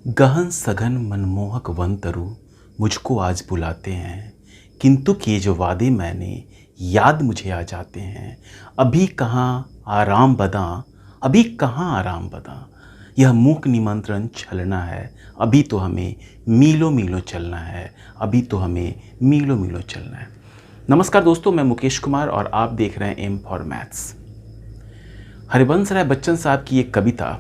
गहन सघन मनमोहक वन तरु मुझको आज बुलाते हैं, किंतु किए जो वादे मैंने याद मुझे आ जाते हैं। अभी कहाँ आराम बदा, अभी कहाँ आराम बदा, यह मूक निमंत्रण छलना है। अभी तो हमें मीलों मीलों चलना है, अभी तो हमें मीलों मीलों चलना है। नमस्कार दोस्तों, मैं मुकेश कुमार और आप देख रहे हैं M for maths. Harivansh Rai Bachchan साहब की एक कविता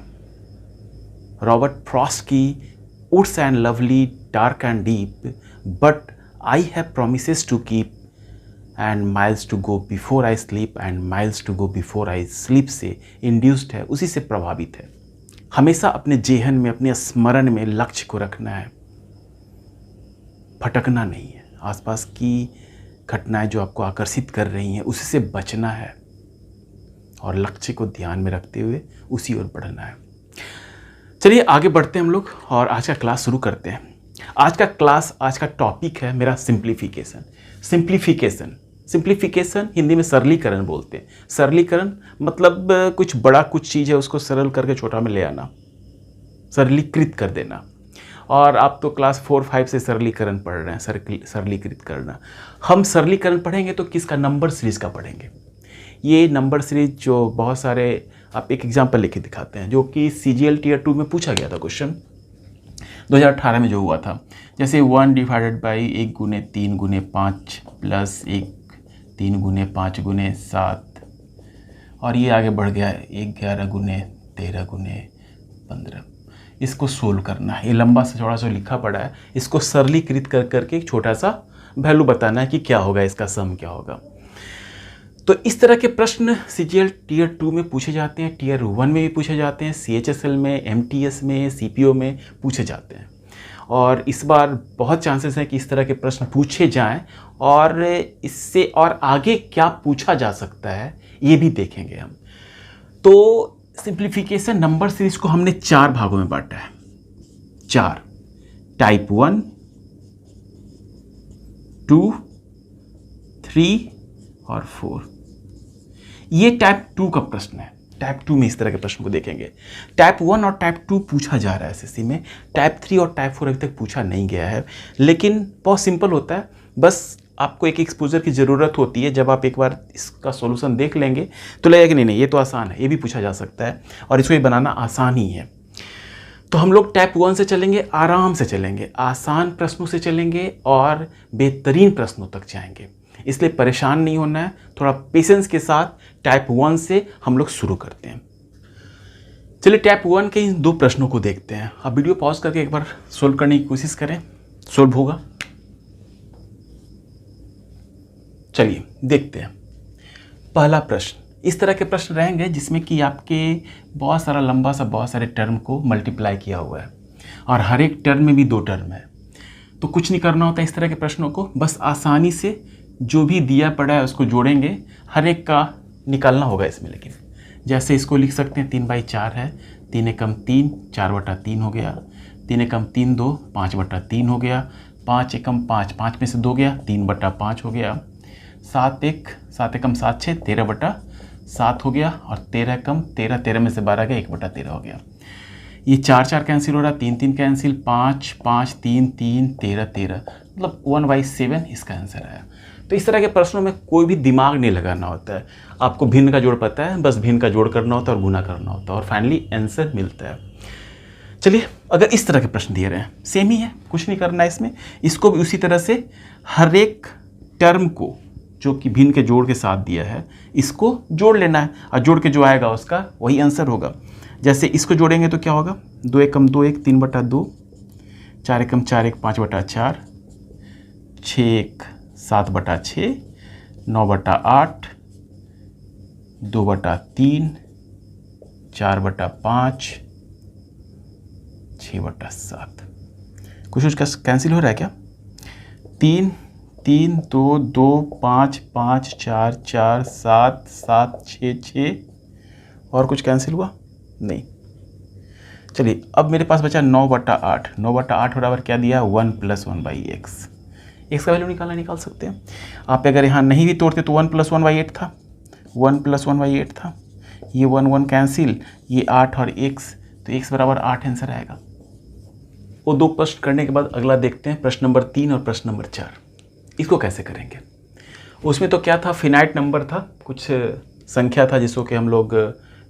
रॉबर्ट फ्रॉस्ट की woods and lovely dark and deep but I have promises to keep and miles to go before I sleep and miles to go before I sleep से induced है, उसी से प्रभावित है। हमेशा अपने जेहन में, अपने स्मरण में लक्ष्य को रखना है, भटकना नहीं है। आसपास की घटनाएं जो आपको आकर्षित कर रही हैं उसी से बचना है और लक्ष्य को ध्यान में रखते हुए उसी ओर बढ़ना है। चलिए आगे बढ़ते हैं हम लोग और आज का क्लास शुरू करते हैं। आज का टॉपिक है मेरा सिंप्लीफिकेशन। सिंप्लीफिकेशन हिंदी में सरलीकरण बोलते हैं। सरलीकरण मतलब कुछ बड़ा कुछ चीज़ है उसको सरल करके छोटा में ले आना, सरलीकृत कर देना। और आप तो क्लास 4-5 से सरलीकरण पढ़ रहे हैं, सरलीकृत करना। हम सरलीकरण पढ़ेंगे तो किसका? नंबर सीरीज का पढ़ेंगे। ये नंबर सीरीज जो बहुत सारे, आप एक एग्जांपल लेके दिखाते हैं जो कि CGL Tier 2 में पूछा गया था क्वेश्चन 2018 में जो हुआ था। जैसे 1 डिवाइडेड बाई 1 गुने 3 गुने 5 प्लस 1 3 गुने 5 गुने 7 और ये आगे बढ़ गया 11 गुने 13 गुने 15। इसको सोल्व करना है। ये लंबा सा थोड़ा सा लिखा पड़ा है, इसको सरलीकृत कर करके एक छोटा सा वैल्यू बताना है कि क्या होगा, इसका सम क्या होगा। तो इस तरह के प्रश्न CGL Tier 2 में पूछे जाते हैं, Tier 1 में भी पूछे जाते हैं, CHSL में, MTS में, CPO में पूछे जाते हैं। और इस बार बहुत चांसेस हैं कि इस तरह के प्रश्न पूछे जाएं और इससे और आगे क्या पूछा जा सकता है ये भी देखेंगे हम। तो सिंप्लीफिकेशन नंबर सीरीज को हमने 4 भागों में बांटा है। 4, टाइप 1, 2, 3 और 4। ये टाइप 2 का प्रश्न है। टाइप 2 में इस तरह के प्रश्न को देखेंगे। टाइप 1 और टाइप 2 पूछा जा रहा है SSC में। टाइप 3 और टाइप 4 अभी तक पूछा नहीं गया है, लेकिन बहुत सिंपल होता है। बस आपको एक एक्सपोजर की ज़रूरत होती है। जब आप एक बार इसका सॉल्यूशन देख लेंगे तो लगेगा कि नहीं ये तो आसान है, ये भी पूछा जा सकता है और इसको ये बनाना आसान ही है। तो हम लोग टाइप 1 से चलेंगे, आराम से चलेंगे, आसान प्रश्नों से चलेंगे और बेहतरीन प्रश्नों तक जाएंगे। इसलिए परेशान नहीं होना है, थोड़ा पेशेंस के साथ टाइप 1 से हम लोग शुरू करते हैं। चलिए टाइप 1 के इन 2 प्रश्नों को देखते हैं। अब वीडियो पॉज करके एक बार सोल्व करने की कोशिश करें, सोल्व होगा। चलिए देखते हैं। पहला प्रश्न, इस तरह के प्रश्न रहेंगे जिसमें कि आपके बहुत सारा लंबा सा बहुत सारे टर्म को मल्टीप्लाई किया हुआ है और हर एक टर्म में भी 2 टर्म है। तो कुछ नहीं करना होता इस तरह के प्रश्नों को, बस आसानी से जो भी दिया पड़ा है उसको जोड़ेंगे, हर एक का निकालना होगा इसमें। लेकिन जैसे इसको लिख सकते हैं 3/4 है, 3 एकम 3, 4/3 हो गया, 3 एकम 3 2, 5/3 हो गया, 5 एकम 5, 5 में से 2 गया, 3/5 हो गया, 7 एकम 7 6, 13/7 हो गया और 13 एकम 13, 13 में से 12 गया, 1/13 हो गया। ये 4 कैंसिल हो रहा, 3 कैंसिल, 5 5 3 3 13 13, मतलब 1/7 इसका आंसर आया। तो इस तरह के प्रश्नों में कोई भी दिमाग नहीं लगाना होता है। आपको भिन्न का जोड़ पता है, बस भिन्न का जोड़ करना होता है और गुना करना होता है और फाइनली आंसर मिलता है। चलिए अगर इस तरह के प्रश्न दिए रहे हैं, सेम ही है, कुछ नहीं करना है इसमें। इसको भी उसी तरह से हर एक टर्म को जो कि भिन्न के जोड़ के साथ दिया है इसको जोड़ लेना है और जोड़ के जो आएगा उसका वही आंसर होगा। जैसे इसको जोड़ेंगे तो क्या होगा, 2 एकम 2 1, 3/2, 4 एकम 4 1, 5/4, 6 1 7/6, 9/8, 2/3, 4/5, 6/7। कुछ कैंसिल हो रहा है क्या? 3 3 2 2 5 5 4 4 7 7 6 6 और कुछ कैंसिल हुआ नहीं। चलिए अब मेरे पास बचा 9/8। 9/8 बराबर क्या दिया? 1 + 1/x। x का वैल्यू निकाल सकते हैं आप। अगर यहाँ नहीं भी तोड़ते तो 1 + 1/8 था, 1 + 1/8 था। ये 1 1 कैंसिल, ये 8 और x, तो x बराबर 8 आंसर आएगा। वो 2 प्रश्न करने के बाद अगला देखते हैं, प्रश्न नंबर 3 और प्रश्न नंबर 4। इसको कैसे करेंगे? उसमें तो क्या था, फिनाइट नंबर था, कुछ संख्या था जिसको कि हम लोग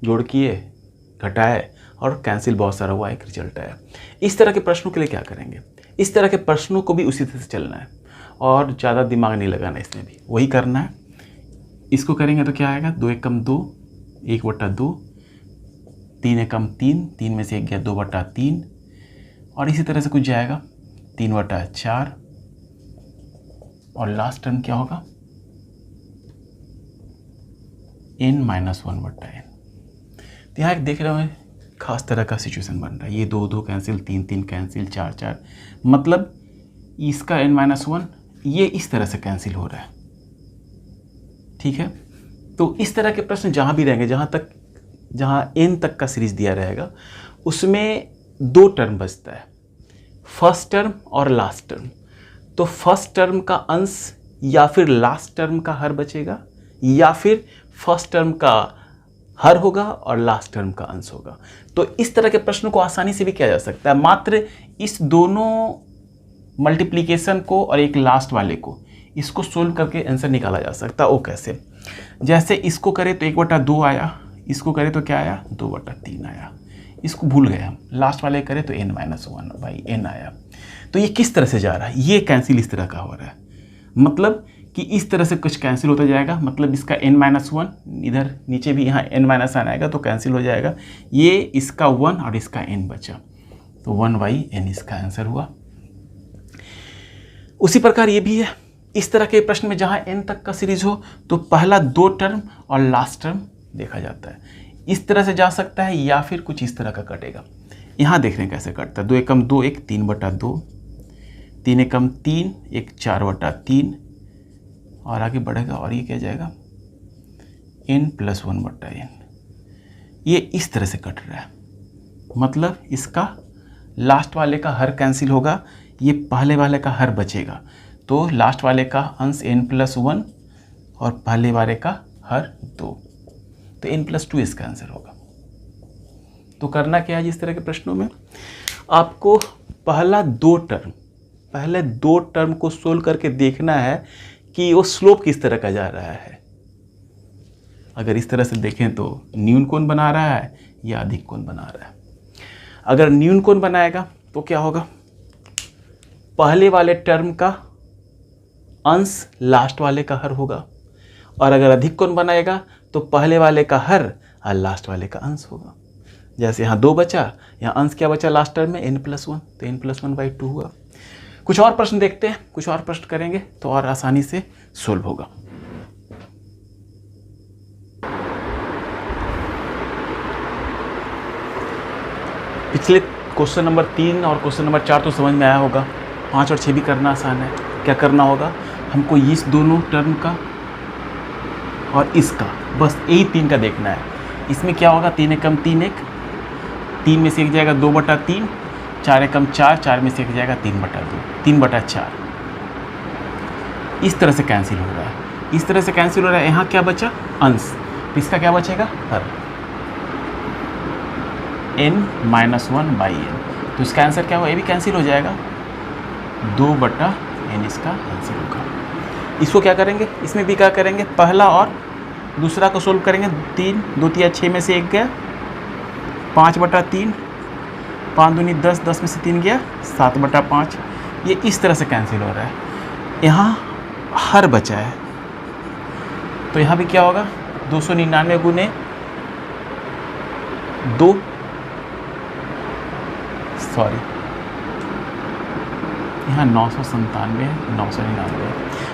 जोड़ किए, घटाए और कैंसिल बहुत सारा हुआ, एक रिजल्ट आया। इस तरह के प्रश्नों के लिए क्या करेंगे? इस तरह के प्रश्नों को भी उसी तरह से चलना है और ज़्यादा दिमाग नहीं लगाना, इसमें भी वही करना है। इसको करेंगे तो क्या आएगा, 2 एकम 2, 1/2, 3 एकम 3, 3 में से 1 गया 2/3, और इसी तरह से कुछ जाएगा 3/4, और लास्ट टर्म क्या होगा, n-1/n। तो यहाँ एक देख रहे हो खास तरह का सिचुएशन बन रहा है। ये 2 कैंसिल, 3 कैंसिल, 4 मतलब इसका n-1 ये इस तरह से कैंसिल हो रहा है। ठीक है, तो इस तरह के प्रश्न जहाँ भी रहेंगे, जहाँ n तक का सीरीज दिया रहेगा, उसमें 2 टर्म बचता है, फर्स्ट टर्म और लास्ट टर्म। तो फर्स्ट टर्म का अंश या फिर लास्ट टर्म का हर बचेगा, या फिर फर्स्ट टर्म का हर होगा और लास्ट टर्म का अंश होगा। तो इस तरह के प्रश्नों को आसानी से भी किया जा सकता है, मात्र इस दोनों मल्टीप्लिकेशन को और एक लास्ट वाले को, इसको सोल्व करके आंसर निकाला जा सकता है। वो कैसे? जैसे इसको करें तो 1/2 आया, इसको करें तो क्या आया, 2/3 आया। इसको भूल गए हम, लास्ट वाले करें तो n-1/n आया। तो ये किस तरह से जा रहा है, ये कैंसिल इस तरह का हो रहा है, मतलब कि इस तरह से कुछ कैंसिल होता जाएगा। मतलब इसका n-1, इधर नीचे भी यहाँ n-1 आएगा तो कैंसिल हो जाएगा। ये इसका 1 और इसका n बचा, तो 1/n इसका आंसर हुआ। उसी प्रकार ये भी है, इस तरह के प्रश्न में जहाँ n तक का सीरीज हो तो पहला 2 टर्म और लास्ट टर्म देखा जाता है। इस तरह से जा सकता है या फिर कुछ इस तरह का कटेगा। यहाँ देख रहे हैं कैसे कटता है, 2 एकम 2, 1 3/2, 3 एकम 3, 1 4/3, और आगे बढ़ेगा और ये क्या जाएगा, n+1/n। ये इस तरह से कट रहा है, मतलब इसका लास्ट वाले का हर कैंसिल होगा, ये पहले वाले का हर बचेगा। तो लास्ट वाले का अंश n+1 और पहले वाले का हर 2, तो n+2 इसका आंसर होगा। तो करना क्या है, जिस तरह के प्रश्नों में आपको पहले 2 टर्म को सोल्व करके देखना है कि वो स्लोप किस तरह का जा रहा है। अगर इस तरह से देखें तो न्यून कोण बना रहा है या अधिक कोण बना रहा है। अगर न्यून कोण बनाएगा तो क्या होगा, पहले वाले टर्म का अंश लास्ट वाले का हर होगा, और अगर अधिक कोण बनाएगा तो पहले वाले का हर और लास्ट वाले का अंश होगा। जैसे यहाँ 2 बचा, यहाँ अंश क्या बचा लास्ट टर्म में, n+1, तो n+1/2 हुआ। कुछ और प्रश्न देखते हैं, कुछ और प्रश्न करेंगे तो और आसानी से सोल्व होगा। पिछले क्वेश्चन नंबर 3 और क्वेश्चन नंबर 4 तो समझ में आया होगा, 5 और 6 भी करना आसान है। क्या करना होगा, हमको इस दोनों टर्म का और इसका, बस यही 3 का देखना है। इसमें क्या होगा, 3 एकम 3, 1, 3 में से 1 जाएगा 2/3, 4 एकम 4, 4 में से 1 जाएगा 3/2, 3/4। इस तरह से कैंसिल हो रहा है, इस तरह से कैंसिल हो रहा है। यहाँ क्या बचा, अंश, तो इसका क्या बचेगा, हर, n-1/n। तो इसका आंसर क्या होगा, ये भी कैंसिल हो जाएगा, 2/n इसका आंसर होगा। इसको क्या करेंगे, इसमें भी क्या करेंगे, पहला और दूसरा को सोल्व करेंगे। 3 2 3 6 में से 1 गया, 5/3, 5 दूनी 10, 10 में से 3 गया, 7/5। ये इस तरह से कैंसिल हो रहा है। यहाँ हर बचा है, तो यहाँ भी क्या होगा, 299 गुने 2, सॉरी यहाँ 997 है, 999,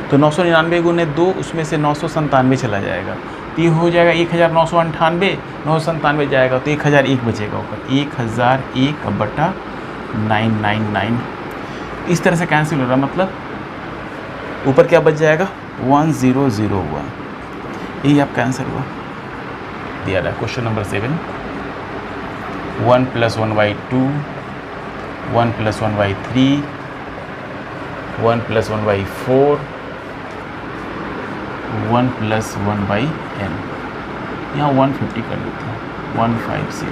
तो 999 गुने 2, उसमें से 997 चला जाएगा, तो ये हो जाएगा 1998, 997 जाएगा तो 1001 बचेगा ऊपर, 1001/999। इस तरह से कैंसिल हो रहा है, मतलब ऊपर क्या बच जाएगा, 1001। यही आपका आंसर हुआ, दिया रहा है क्वेश्चन नंबर 7। 1+1/2, 1+1/3, 1+1/4, 1+1/n। यहाँ 150 कर लेते हैं, 150।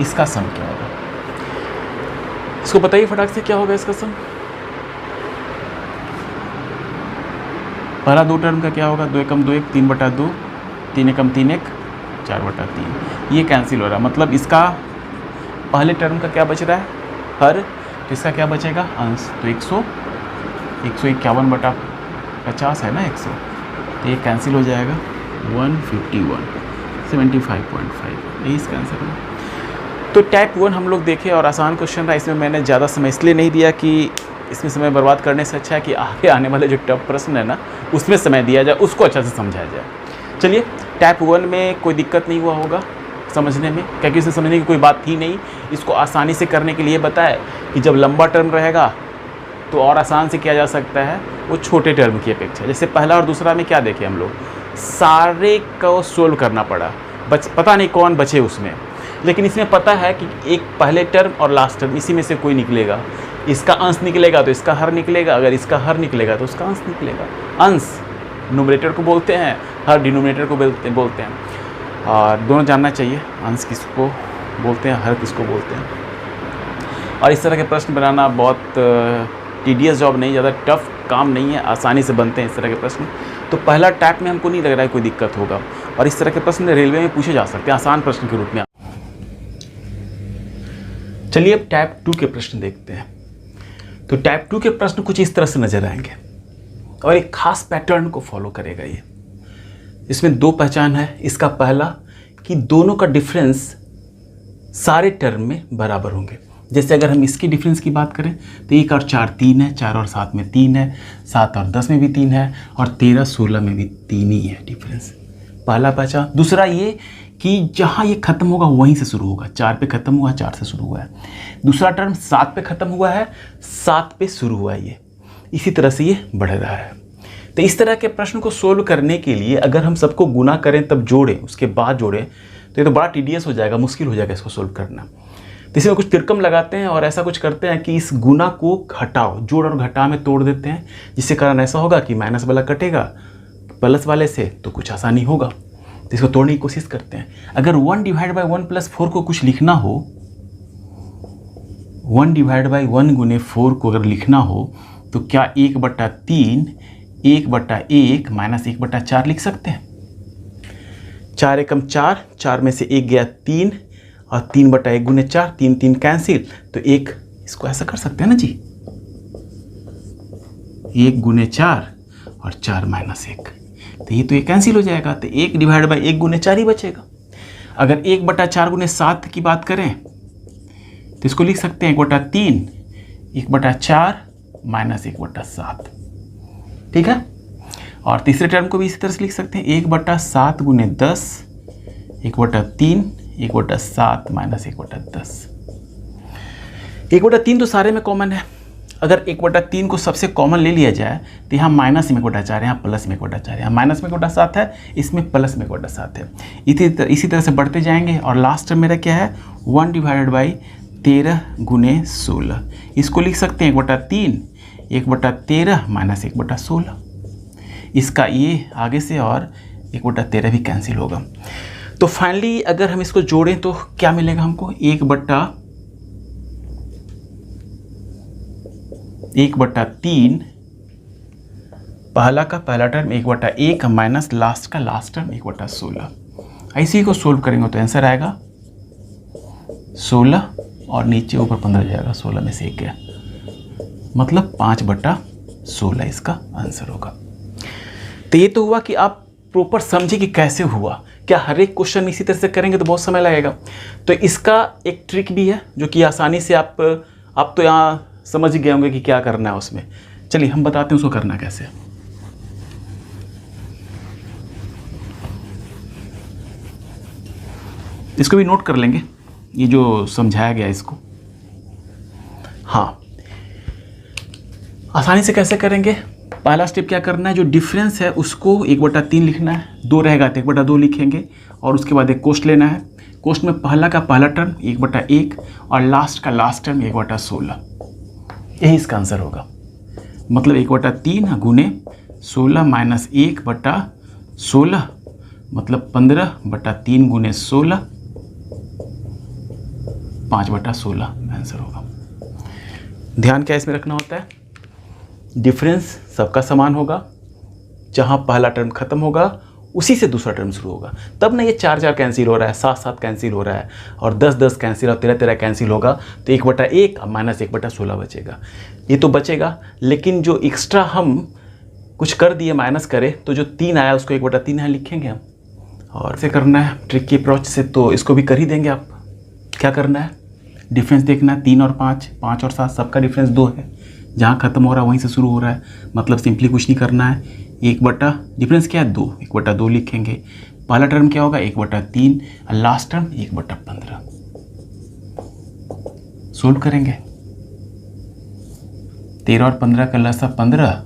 इसका सम क्या होगा, इसको बताइए फटाक से क्या होगा इसका सम। पहला 2 टर्म का क्या होगा, 2 एकम 2 1, 3/2, 3 एकम 3 1, 4/3। ये कैंसिल हो रहा है, मतलब इसका पहले टर्म का क्या बच रहा है, हर, तो इसका क्या बचेगा, अंश। तो 151/50 है ना 100, तो ये कैंसिल हो जाएगा 151, 75.5, यही इसका आंसर है। तो टाइप 1 हम लोग देखे और आसान क्वेश्चन था, इसमें मैंने ज़्यादा समय इसलिए नहीं दिया कि इसमें समय बर्बाद करने से अच्छा है कि आगे आने वाले जो टफ प्रश्न है ना उसमें समय दिया जाए, उसको अच्छा से समझाया जाए। चलिए, टाइप 1 में कोई दिक्कत नहीं हुआ होगा समझने में, क्योंकि इसे समझने की कोई बात थी नहीं। इसको आसानी से करने के लिए बताया कि जब लंबा टर्म रहेगा तो और आसान से किया जा सकता है वो छोटे टर्म की अपेक्षा। जैसे पहला और दूसरा में क्या देखे हम लोग, सारे को सोल्व करना पड़ा, पता नहीं कौन बचे उसमें, लेकिन इसमें पता है कि एक पहले टर्म और लास्ट टर्म इसी में से कोई निकलेगा, इसका अंश निकलेगा तो इसका हर निकलेगा, अगर इसका हर निकलेगा तो उसका अंश निकलेगा। अंश न्यूमरेटर को बोलते हैं, हर डिनोमिनेटर को बोलते हैं, और दोनों जानना चाहिए अंश किसको बोलते हैं, हर किसको बोलते हैं। और इस तरह के प्रश्न बनाना बहुत टीडियस जॉब नहीं, ज़्यादा टफ काम नहीं है, आसानी से बनते हैं इस तरह के प्रश्न। तो पहला टाइप में हमको नहीं लग रहा है कोई दिक्कत होगा, और इस तरह के प्रश्न रेलवे में पूछे जा सकते हैं आसान प्रश्न के रूप में। चलिए अब टाइप 2 के प्रश्न देखते हैं। तो टाइप 2 के प्रश्न कुछ इस तरह से नजर आएंगे और एक खास पैटर्न को फॉलो करेगा ये। इसमें 2 पहचान है। इसका पहला कि दोनों का डिफरेंस सारे टर्म में बराबर होंगे। जैसे अगर हम इसकी डिफरेंस की बात करें तो 1 और 4 3 है, 4 और 7 में 3 है, 7 और 10 में भी 3 है, और 13 16 में भी 3 ही है डिफरेंस। पहला पहचान। दूसरा ये कि जहाँ ये खत्म होगा वहीं से शुरू होगा, 4 पे खत्म हुआ है, 4 से शुरू हुआ है। दूसरा टर्म 7 पे खत्म हुआ है, 7 पे शुरू हुआ है। ये इसी तरह से ये बढ़ रहा है। तो इस तरह के प्रश्न को सोल्व करने के लिए अगर हम सबको गुना करें तब जोड़ें, उसके बाद जोड़ें, तो ये तो बड़ा टीडियस हो जाएगा, मुश्किल हो जाएगा इसको सोल्व करना। तो इसमें कुछ तिरकम लगाते हैं और ऐसा कुछ करते हैं कि इस गुना को घटाओ, जोड़ और घटा में तोड़ देते हैं, जिससे कारण ऐसा होगा कि माइनस वाला कटेगा प्लस वाले से, तो कुछ आसानी होगा। तो इसको तोड़ने की कोशिश करते हैं। अगर 1 डिवाइड बाई 1 प्लस 4 को कुछ लिखना हो, 1 डिवाइड बाई 1 गुने 4 को अगर लिखना हो तो क्या 1/3 1/1 माइनस 1/4 लिख सकते हैं। 4 एकम 4, 4 में से 1 गया 3, और 3/1 गुने 4, 3 3 कैंसिल, तो 1, इसको ऐसा कर सकते हैं ना जी, 1 गुने 4 और 4 माइनस 1, तो ये कैंसिल हो जाएगा। तो 1 डिवाइड बाई 1 गुने 4 ही बचेगा। अगर 1/4 गुने 7 की बात करें तो इसको लिख सकते हैं 1/3 1/4 माइनस 1/7, ठीक है। और तीसरे टर्म को भी इसी तरह से लिख सकते हैं 1/7 गुने 10 1/3 1/7 माइनस 1/10। 1/3 तो सारे में कॉमन है। अगर 1/3 को सबसे कॉमन ले लिया जाए तो यहाँ माइनस में 1/4, यहाँ प्लस में 1/4, यहाँ माइनस में 1/7 है, इसमें प्लस में 1/7 है। इसी तरह से बढ़ते जाएंगे। और लास्ट में मेरा क्या है 1 डिवाइडेड बाई 13 गुने 16, इसको लिख सकते हैं 1/3 1/13 माइनस 1/16। इसका ये आगे से और 1/13 भी कैंसिल होगा। तो फाइनली अगर हम इसको जोड़ें तो क्या मिलेगा हमको, 1/3 पहला का पहला टर्म 1/1 माइनस लास्ट का लास्ट टर्म 1/16। ऐसे ही को सोल्व करेंगे तो आंसर आएगा 16 और नीचे ऊपर 15 जाएगा, 16 में से 1 गया, मतलब 5/16 इसका आंसर होगा। तो ये तो हुआ कि आप प्रॉपर समझे कि कैसे हुआ। क्या हर एक क्वेश्चन इसी तरह से करेंगे तो बहुत समय लगेगा। तो इसका एक ट्रिक भी है जो कि आसानी से आप तो यहाँ समझ गए होंगे कि क्या करना है उसमें। चलिए हम बताते हैं उसको करना कैसे। इसको भी नोट कर लेंगे, ये जो समझाया गया इसको। हाँ, आसानी से कैसे करेंगे, पहला स्टेप क्या करना है, जो डिफरेंस है उसको 1/3 लिखना है, 2 रहेगा तो 1/2 लिखेंगे, और उसके बाद एक कोष्ट लेना है। कोष्ट में पहला का पहला टर्म 1/1 और लास्ट का लास्ट टर्म 1/16, यही इसका आंसर होगा। मतलब 1/3 गुने 16 माइनस 1/16, मतलब 15/3 गुने 16, 5/16 आंसर होगा। ध्यान क्या इसमें रखना होता है, डिफरेंस सबका समान होगा, जहाँ पहला टर्म खत्म होगा उसी से दूसरा टर्म शुरू होगा। तब ना ये 4 4 कैंसिल हो रहा है, 7 7 कैंसिल हो रहा है, और 10 10 कैंसिल और 13 13 कैंसिल होगा, तो 1/1 और -1/16 बचेगा। ये तो बचेगा, लेकिन जो एक्स्ट्रा हम कुछ कर दिए माइनस करें, तो जो 3 आया उसको 1/3 यहाँ लिखेंगे हम। और ऐसे करना है ट्रिक की अप्रोच से, तो इसको भी कर ही देंगे आप। क्या करना है, डिफरेंस देखना है, 3 और 5, 5 और 7 सबका डिफरेंस 2 है, जहाँ ख़त्म हो रहा है वहीं से शुरू हो रहा है, मतलब सिंपली कुछ नहीं करना है, 1 डिफरेंस क्या है 2, 1/2 लिखेंगे। पहला टर्म क्या होगा 1/3, और लास्ट टर्म 1/15। सोल्व करेंगे, 13 और 15 का लसा 15,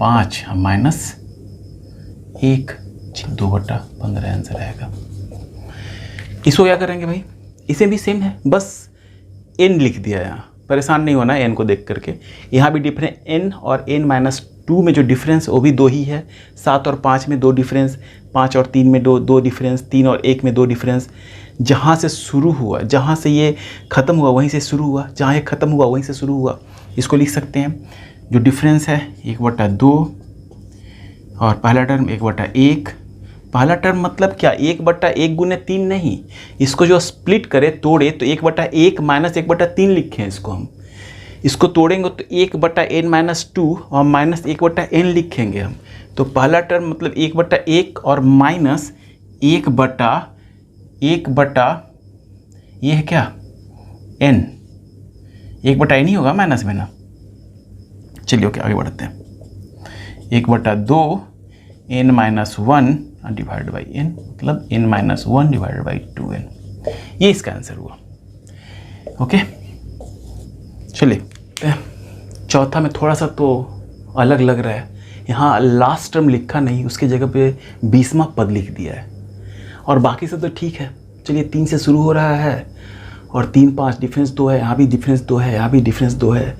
5 -1, 2/15 आंसर आएगा। इसको क्या करेंगे भाई, इसे भी सेम है, बस n लिख दिया यहाँ, परेशान नहीं होना n को देख करके। यहाँ भी डिफरेंस n और n-2 में जो डिफरेंस वो भी 2 ही है, 7 और 5 में 2 डिफरेंस, 5 और 3 में 2 डिफरेंस, 3 और 1 में 2 डिफरेंस। जहाँ से शुरू हुआ, जहाँ से ये ख़त्म हुआ वहीं से शुरू हुआ, जहाँ ये ख़त्म हुआ वहीं से शुरू हुआ। इसको लिख सकते हैं, जो डिफरेंस है 1/2 और पहला टर्म 1/1। पहला टर्म मतलब क्या, 1/1 गुने 3 नहीं, इसको जो स्प्लिट करे तोड़े तो 1/1 माइनस 1/3 लिखें इसको हम। इसको तोड़ेंगे तो 1/n-2 और माइनस 1/n लिखेंगे हम। तो पहला टर्म मतलब 1/1 और माइनस 1/1 ये है क्या n, 1/n ही होगा माइनस में ना। चलिए ओके आगे बढ़ते हैं, 1/2 n-1 डिवाइड बाई n, मतलब n-1 डिवाइड बाई 2n। ये इसका आंसर हुआ। ओके चलिए, चौथा में थोड़ा सा तो अलग लग रहा है, यहाँ लास्ट टर्म लिखा नहीं, उसके जगह पे 20वां पद लिख दिया है, और बाकी सब तो ठीक है। चलिए 3 से शुरू हो रहा है और 3 5 डिफरेंस 2 है, यहाँ भी डिफरेंस 2 है, यहाँ भी डिफरेंस 2 है,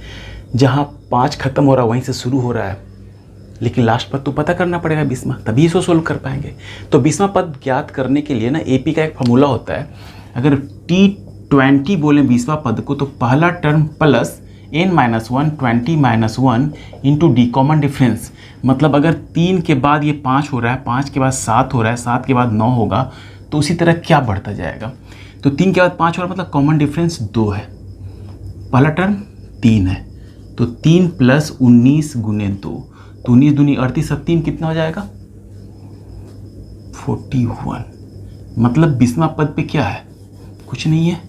जहाँ 5 खत्म हो रहा है वहीं से शुरू हो रहा है, लेकिन लास्ट पद तो पता करना पड़ेगा 20वां, तभी इसको सोल्व कर पाएंगे। तो 20वां पद ज्ञात करने के लिए ना AP का एक फॉर्मूला होता है, अगर T20 बोलें 20वां पद को, तो पहला term plus n-1 20-1 into D common difference, मतलब अगर 3 के बाद ये 5 हो रहा है, 5 के बाद 7 हो रहा है, 7 के बाद 9 होगा, तो उसी तरह क्या बढ़ता जाएगा। तो 3 के बाद 5 हो रहा है, मतलब कॉमन डिफरेंस 2 है, पहला टर्म 3 है, तो 3 + 19 गुने 2, तो 19 दूनी 38, 3 कितना हो जाएगा 41। मतलब 20वां पद पे क्या है, कुछ नहीं है,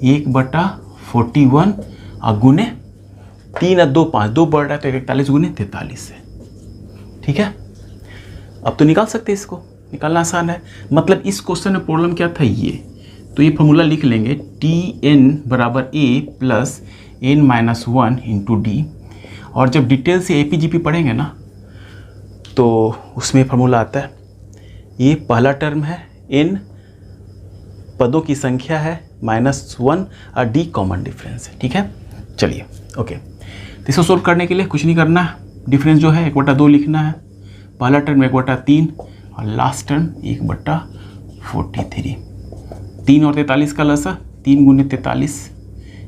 1/41 और गुने 3 और 2 5, 2 बढ़ रहा है तो 41 गुने 43 है। ठीक है, अब तो निकाल सकते हैं, इसको निकालना आसान है। मतलब इस क्वेश्चन में प्रॉब्लम क्या था, ये तो ये फॉर्मूला लिख लेंगे, Tn = A + n-1 into D. और जब डिटेल से APGP पढ़ेंगे ना, तो उसमें फॉर्मूला आता है, ये पहला टर्म है, n पदों की संख्या है -1 और d कॉमन डिफरेंस है। ठीक है, चलिए ओके, तो इसको सोल्व करने के लिए कुछ नहीं करना, डिफरेंस जो है 1/2 लिखना है, पहला टर्म 1/3 और लास्ट टर्म 1/43। 3 और 43 का लसा 3 गुने 43,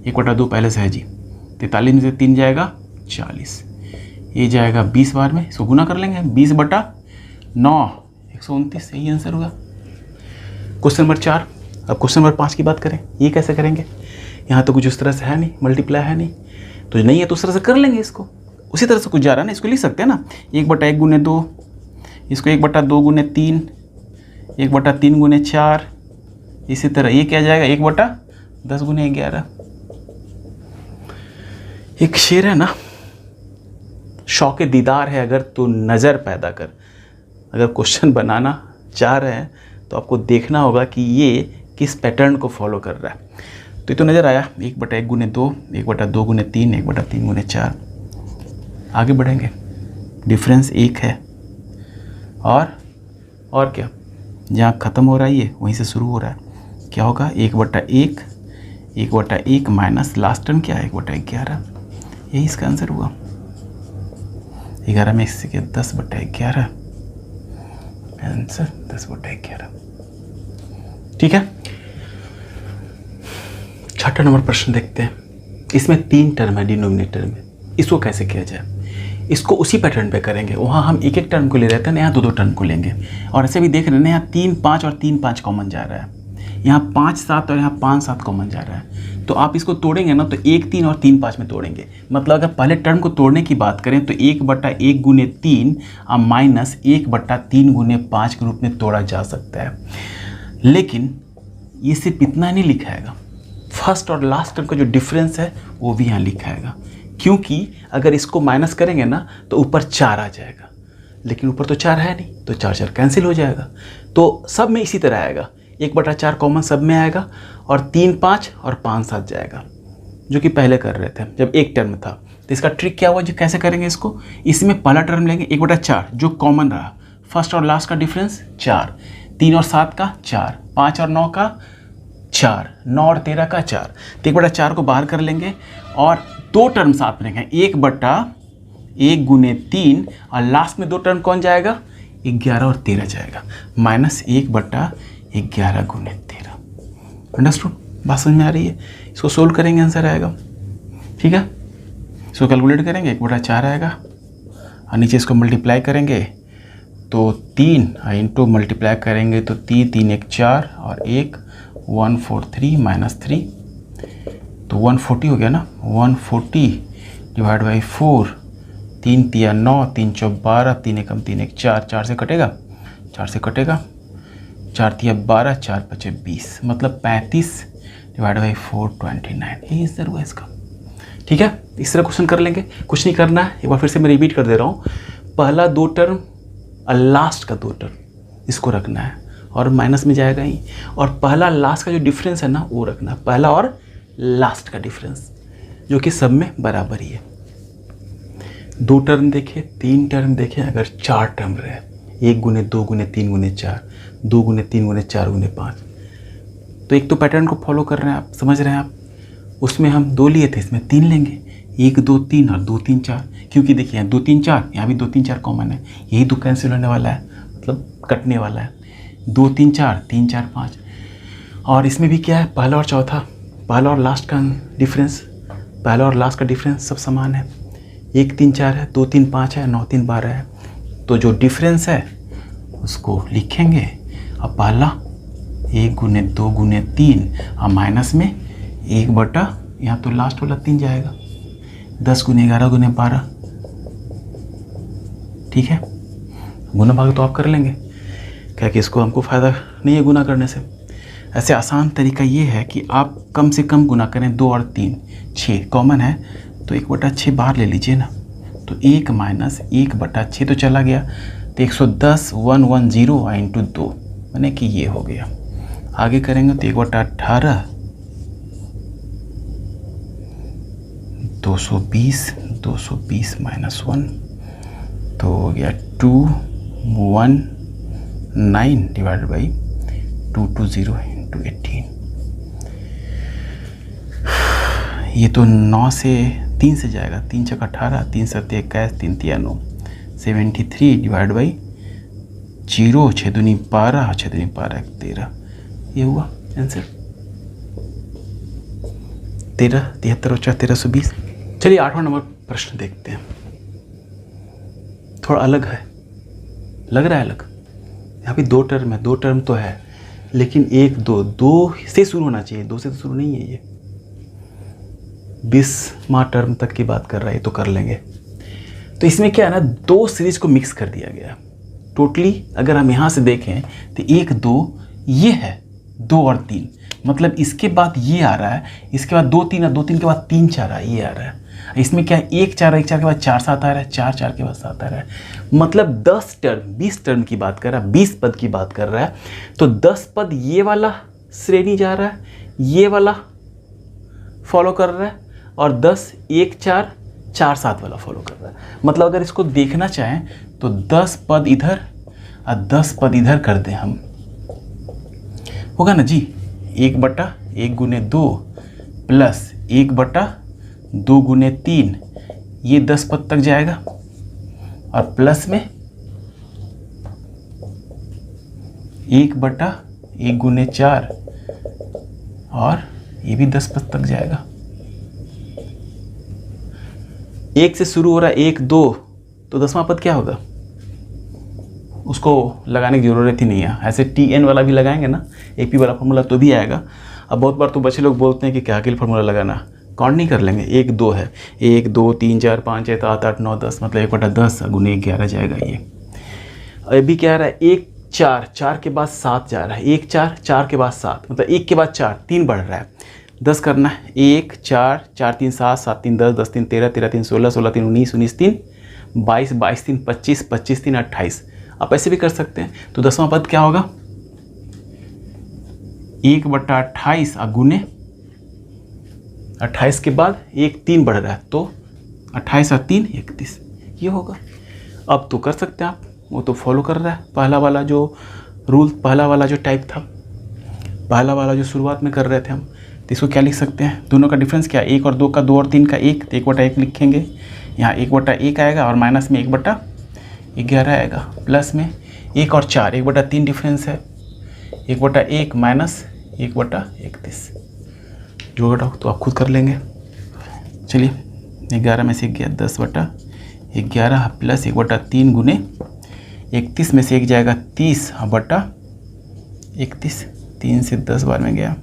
1/2 पहले से है जी, 43 में से 3 जाएगा 40, ये जाएगा 20 बार में, इसको गुना कर लेंगे, 20/9 129, यही आंसर होगा। Question number 4। अब क्वेश्चन नंबर 5 की बात करें, ये कैसे करेंगे, यहाँ तो कुछ उस तरह से है नहीं, मल्टीप्लाई है नहीं, तो नहीं है तो उस तरह से कर लेंगे, इसको उसी तरह से कुछ जा रहा है ना, इसको लिख सकते हैं ना, 1/1 गुने 2, इसको 1/2 गुने 3, 1/3 गुने 4, इसी तरह ये क्या जाएगा 1/10 गुने 11। एक शेर है ना, शौक़ दीदार है अगर तो नज़र पैदा कर। अगर क्वेश्चन बनाना चाह रहे हैं तो आपको देखना होगा कि ये किस पैटर्न को फॉलो कर रहा है। तो ये तो नज़र आया, 1/1 गुने 2, 1/2 गुने 3, 1/3 गुने 4। आगे बढ़ेंगे, डिफरेंस 1 है, और क्या, जहाँ ख़त्म हो रहा है ये वहीं से शुरू हो रहा है, क्या होगा 1/1 माइनस लास्ट टर्म क्या है 1/11, यही इसका आंसर हुआ। 11 में इससे 10/11, आंसर 10/11। ठीक है, 6ठा नंबर प्रश्न देखते हैं। इसमें 3 टर्म है डिनोमिनेटर में, इसको कैसे किया जाए? इसको उसी पैटर्न पे करेंगे, वहाँ हम एक एक टर्म को ले रहे थे ना, यहाँ 2-2 टर्म को लेंगे। और ऐसे भी देख रहे हैं ना, यहाँ 3 5 और 3 5 कॉमन जा रहा है, यहाँ 5 7 और यहाँ 5 7 कॉमन जा रहा है। तो आप इसको तोड़ेंगे ना तो 1 3 और 3 5 में तोड़ेंगे। मतलब अगर पहले टर्म को तोड़ने की बात करें तो 1/1 गुने 3 माइनस 1/3 गुने 5 के रूप में तोड़ा जा सकता है। लेकिन ये सिर्फ इतना नहीं लिखाएगा, फर्स्ट और लास्ट टर्म का जो डिफरेंस है वो भी यहाँ लिखाएगा, क्योंकि अगर इसको माइनस करेंगे ना तो ऊपर 4 आ जाएगा, लेकिन ऊपर तो 4 है नहीं, तो 4 4 कैंसिल हो जाएगा। तो सब में इसी तरह आएगा, 1/4 कॉमन सब में आएगा और 3 5 और 5 7 जाएगा, जो कि पहले कर रहे थे जब एक टर्म था। तो इसका ट्रिक क्या हुआ, जो कैसे करेंगे इसको, इसमें पहला टर्म लेंगे 1/4 जो कॉमन रहा, फर्स्ट और लास्ट का डिफरेंस 4, 3 और 7 का 4, 5 और 9 का 4, 9 और 13 का 4। तो 1/4 को बाहर कर लेंगे और 2 टर्म साथ में लेंगे, 1/1 गुने 3 और लास्ट में 2 टर्म कौन जाएगा, 11 और 13 जाएगा, माइनस 1/11 गुने 13। अंडरस्टूड? बात समझ में आ रही है? इसको सोल्व करेंगे, आंसर आएगा। ठीक है, इसको कैलकुलेट करेंगे, 1/4 आएगा और नीचे इसको मल्टीप्लाई करेंगे तो 3 इंटू मल्टीप्लाई करेंगे तो 3 3 1 4 और 1 143 माइनस 3, तो 140 हो गया ना, 140 डिवाइड बाई 4, 3 3 9, 3 4 12, 3 1 3 1 4, 4 से कटेगा, 4 से कटेगा, 4 3 12, 4 5 20, मतलब 35 डिवाइड बाई 4 29। यही आंसर हुआ इसका। ठीक है, इस तरह क्वेश्चन कर लेंगे, कुछ नहीं करना है। एक बार फिर से मैं रिपीट कर दे रहा हूँ, पहला 2 टर्म और लास्ट का 2 टर्म इसको रखना है और माइनस में जाएगा ही, और पहला लास्ट का जो डिफरेंस है ना वो रखना, पहला और लास्ट का डिफरेंस जो कि सब में बराबर ही है। 2 टर्म देखे, 3 टर्म देखे, अगर 4 टर्म रहे, 1 गुने 2 गुने 3 गुने 4, 2 गुने 3 गुने 4 गुने 5, तो एक तो पैटर्न को फॉलो कर रहे हैं आप, समझ रहे हैं आप। उसमें हम 2 लिए थे, इसमें 3 लेंगे, 1 2 3 और 2 3 4, क्योंकि देखिए यहाँ 2 3 4, यहाँ भी 2 3 4 कॉमन है, यही 2 कैंसिल होने वाला है, मतलब कटने वाला है। 2 3 4, 3 4 5, और इसमें भी क्या है, पहला और चौथा, पहला और लास्ट का डिफरेंस, पहला और लास्ट का डिफरेंस सब समान है, 1 3 4 है, 2 3 5 है, 9 3 12 है। तो जो डिफरेंस है उसको लिखेंगे, और पहला 1 गुने 2 गुने 3 और माइनस में 1/, यहाँ तो लास्ट वाला 3 जाएगा, 10 गुने 11 गुने 12। ठीक है, गुना भाग तो आप कर लेंगे, क्या कि इसको हमको फ़ायदा नहीं है गुना करने से। ऐसे आसान तरीका ये है कि आप कम से कम गुना करें, 2 और 3 6 कॉमन है, तो 1/6 बाहर ले लीजिए ना, तो 1 माइनस 1/6 तो चला गया, तो 110 110 इंटू 2, माने कि ये हो गया। आगे करेंगे तो 1/18 220 माइनस 1, तो हो गया 219 डिवाइडेड बाई 220 इंटू 18। ये तो 9 से 3 से जाएगा, 3 छक्का 18, 3 7 21, 3 3 9, 73 डिवाइड बाई 0, 6 दूनी 12, 6 दूनी 12 13, ये हुआ आंसर। 13 73 और 1320। चलिए 8वां नंबर प्रश्न देखते हैं, थोड़ा अलग है, लग रहा है अलग। यहाँ पे 2 टर्म है, 2 टर्म तो है, लेकिन 1 2 से शुरू होना चाहिए, 2 से तो शुरू नहीं है। ये 20वां टर्म तक की बात कर रहा है, तो कर लेंगे। तो इसमें क्या है ना, 2 सीरीज को मिक्स कर दिया गया टोटली। अगर हम यहाँ से देखें तो 1 2 ये है, 2 और 3, मतलब इसके बाद ये आ रहा है, इसके बाद 2 3 और 2 3 के बाद 3 4 ये आ रहा है। इसमें क्या है, 1 4 1 4 के बाद 4 7 आ रहा है, 4 4 के बाद 7 आ रहा है, मतलब 10 टर्म 20 टर्म की बात कर रहा है, 20 पद की बात कर रहा है। तो 10 पद ये वाला श्रेणी जा रहा है, ये वाला फॉलो कर रहा है, और 10 1 4 4 7 वाला फॉलो कर रहा है। मतलब अगर इसको देखना चाहें तो 10 पद इधर और 10 पद इधर कर दें हम, होगा ना जी, 1/1 गुने 2 प्लस 1/2 गुने 3, ये 10 पद तक जाएगा, और प्लस में 1/1 गुने 4, और ये भी 10 पद तक जाएगा। 1 से शुरू हो रहा है 1 2, तो 10वां पद क्या होगा? उसको लगाने की ज़रूरत ही नहीं है। ऐसे TN वाला भी लगाएंगे ना, AP वाला फार्मूला, तो भी आएगा। अब बहुत बार तो बच्चे लोग बोलते हैं कि क्या के लिए फार्मूला लगाना, काउंट नहीं कर लेंगे। 1 2 है, 1 2 3 4 5 6 7 8 9 10, मतलब 1/10 गुने 11 जाएगा ये। अभी क्या आ रहा है? 1 4, 4 के बाद 7 जा रहा है, 1 4, 4 के बाद 7, मतलब 1 के बाद 4, 3 बढ़ रहा है, 10 करना है। 1 4 4 3 7, 7 3 10, 10 3 13, 13 3 16, 16 3 19, 19 3 22, 22 3 25, 25 3 28। आप ऐसे भी कर सकते हैं। तो 10वां पद क्या होगा? 1/28 गुने 28 के बाद 1 3 बढ़ रहा है, तो 28 और 3 31, ये होगा। अब तो कर सकते हैं आप, वो तो फॉलो कर रहा है पहला वाला जो रूल, पहला वाला जो टाइप था, पहला वाला जो शुरुआत में कर रहे थे हम। तो इसको क्या लिख सकते हैं? दोनों का डिफरेंस क्या है? 1 और 2 का, 2 और 3 का 1, तो 1/1 लिखेंगे। यहाँ 1/1 आएगा और माइनस में 1/11 आएगा, प्लस में 1 और 4, 1/3 डिफरेंस है, 1/1 माइनस 1/31। जो घटाओ तो आप खुद कर लेंगे। चलिए 11 में से 10/11 प्लस 1/3 गुने 31 में से 1 जाएगा 30/31, 3 से 10 बार में गया,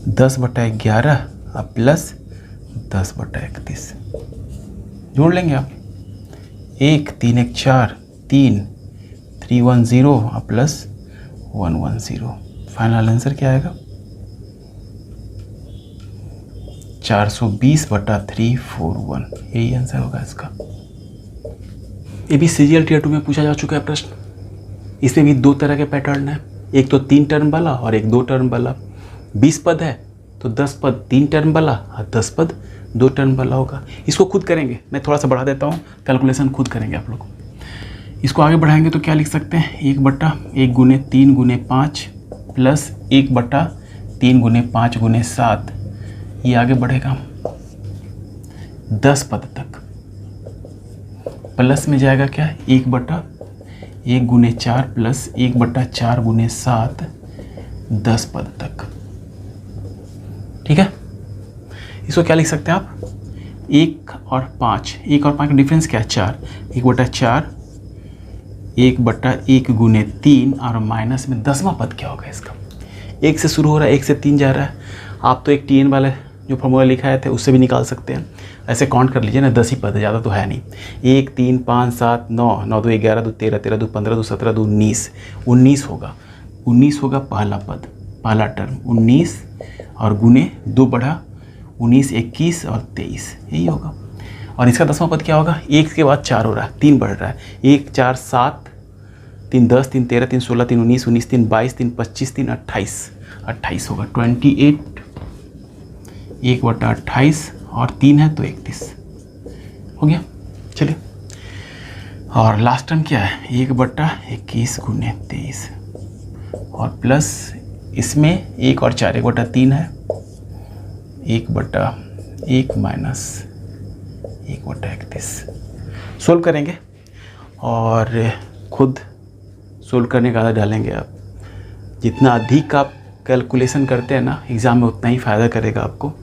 10/11 प्लस 10/31 जोड़ लेंगे आप। 1 3 1 4, 3 310 प्लस 110। फाइनल आंसर क्या आएगा? 420/341, यही आंसर होगा इसका। ये भी CGL Tier 2 में पूछा जा चुका है प्रश्न। इसमें भी 2 तरह के पैटर्न है, एक तो 3 टर्म वाला और एक 2 टर्म वाला। 20 पद है तो 10 पद 3 टर्म वाला और 10 पद 2 टर्म वाला होगा। इसको खुद करेंगे, मैं थोड़ा सा बढ़ा देता हूँ, कैलकुलेशन खुद करेंगे आप लोग। इसको आगे बढ़ाएंगे तो क्या लिख सकते हैं? 1/1 गुने 3 गुने 5 प्लस 1/3 गुने 5 गुने 7, ये आगे बढ़ेगा 10 पद तक, प्लस में जाएगा क्या? 1/1 गुने 4 प्लस 1/4 गुने 7, 10 पद तक। ठीक है, इसको क्या लिख सकते हैं आप? 1 और 5, 1 और 5 का डिफरेंस क्या है? 4, 1/4, 1/1 गुने 3 और माइनस में 10वां पद क्या होगा इसका? 1 से शुरू हो रहा है, 1 से 3 जा रहा है। आप तो एक TN वाले जो फॉर्मूला लिखा थे उससे भी निकाल सकते हैं। ऐसे काउंट कर लीजिए ना, 10 ही पद है, ज़्यादा तो है नहीं। 1 3 5 7 9, 9 2 11 2 13, 13 2 15 2 17 2 19, 19 होगा। 19 होगा पहला पद, पहला टर्म 19 और गुने 2 बढ़ा 19, 21 और 23, यही होगा। और इसका 10वां पद क्या होगा? 1 के बाद 4 हो रहा है, 3 बढ़ रहा है, 1 4 7, 3 10, 3 13, 3 16, 3 19, 19 3 22, 3 25, 3 28, 28 होगा। 28, 1/28 और 3 है तो 31 हो गया। चलिए, और लास्ट टर्म क्या है? 1/21 गुने 23 और प्लस इसमें 1 और 4, 1/3 है, 1/1 माइनस 1/31। सोल्व करेंगे और खुद सोल्व करने का आदत डालेंगे आप। जितना अधिक आप कैलकुलेशन करते हैं ना एग्ज़ाम में, उतना ही फ़ायदा करेगा आपको।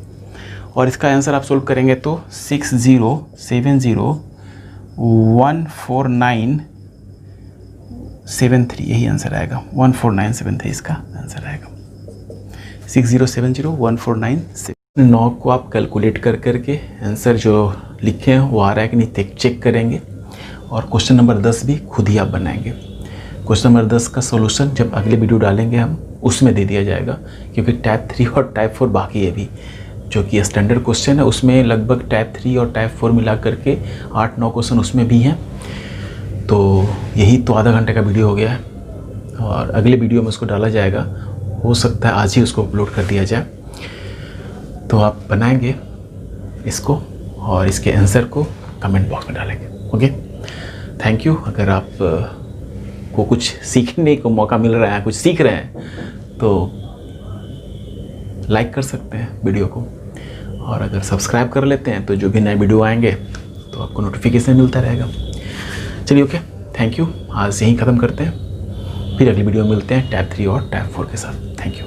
और इसका आंसर आप सोल्व करेंगे तो 6070149773, यही आंसर आएगा। 14973 इसका आंसर आएगा। 60701497। 9 को आप कैलकुलेट कर करके आंसर जो लिखे हैं वो आ रहा है कि नहीं चेक करेंगे। और क्वेश्चन नंबर 10 भी खुद ही आप बनाएंगे। क्वेश्चन नंबर 10 का सॉल्यूशन जब अगले वीडियो डालेंगे हम उसमें दे दिया जाएगा, क्योंकि टाइप 3 और टाइप 4 बाकी है अभी, जो कि स्टैंडर्ड क्वेश्चन है। उसमें लगभग टाइप 3 और टाइप 4 मिला करके 8-9 क्वेश्चन उसमें भी हैं। तो यही तो आधा घंटे का वीडियो हो गया है और अगले वीडियो में उसको डाला जाएगा। हो सकता है आज ही उसको अपलोड कर दिया जाए। तो आप बनाएंगे इसको और इसके आंसर को कमेंट बॉक्स में डालेंगे। Okay, thank you. अगर आप को कुछ सीखने को मौका मिल रहा है, कुछ सीख रहे हैं, तो लाइक कर सकते हैं वीडियो को। और अगर सब्सक्राइब कर लेते हैं तो जो भी नए वीडियो आएंगे तो आपको नोटिफिकेशन मिलता रहेगा। चलिए, ओके, थैंक यू। आज यहीं ख़त्म करते हैं, फिर अगली वीडियो में मिलते हैं टाइप 3 और टाइप 4 के साथ। Thank you.